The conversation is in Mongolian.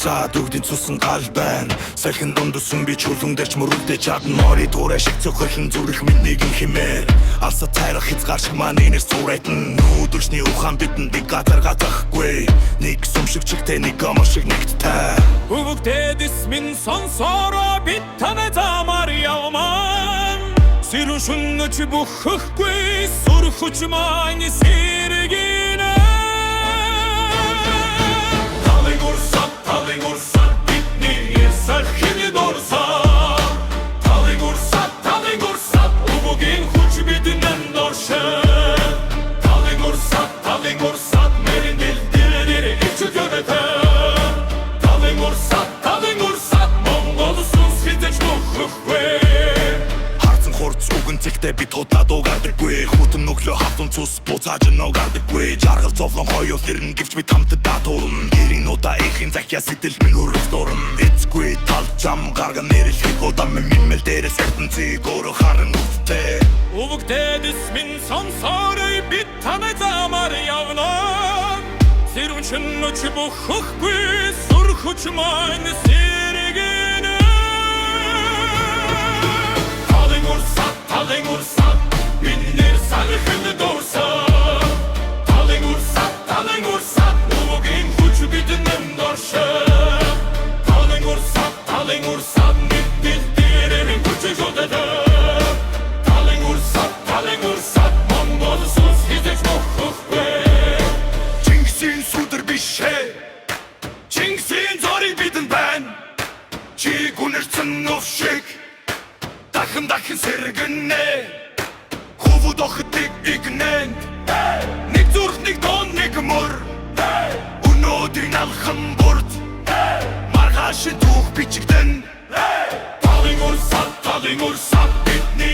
Дурсаад өгдийн цусан гал байна. Сайхан дундусан би чулуун дэрч мөрөлдөө чадна. Мори дураа шиг цохолн зүрх минийг химээр алса тайрах хязгаар шиг манинээс цурайтан. Нүүдэрчний ухаан бидэнд нэг газар газахгүй. Нэг сумшиг чигтэй нэг гомор шиг нэгттэй. Өвөгдөөс минь сонсороо бид танай замаар явман. Сэрүүн шүннөч бүхэхгүй сурхуч маань сэргинэ. Талын урсат бидний эсэрхий дурсаа. Талын урсат өвөгийн хүч биднэн доршээ. Талын урсат мэрин дэлдэрээр ичгэрэтэ. Талын урсат Монгол сүнс хизэж бүхэхгүй. Хурц үгэнцэгтэй би тутаа дугардаггүй. Хүтэн өглөө хавтун цус буцааж ногардаггүй. Жаргал зовлон хоёул ирнэ гэвч би тамтад датуурна. Гэрийн удаа ихийн захиа сэтэл минь өрөв дурна. Эцгүй тал зам гарган нэрэлхийг удаа минь дээрээс ертөнцийг өөрөө харан үттэй. Өвөгдөөс минь сонсороо бид танай замаар явна. Сэрүүн шүннөч бүхэхгүй сурхуч маань сэргинэ. Талын урсат миннэр салхин дурсаа. Талын урсат өвөгийн хүч биднэн доршээ. Талын урсат мэддэлдэрээр хүч жодадэ. Талын урсат Монгол сүнс хизэж бүхэхгүй. Чингисийн сүдэр бишээ. Чингисийн зориг бидэнд байна. Чи гүнэрсэн нов шиг дахин сэргэнэ. Хөвөд охтыг игнэн. Нэг зүрх нэг дон нэг мөр. Өнөөдрийн алхан бүрд маргааш түүх бичигдэн. Талын урсат бидний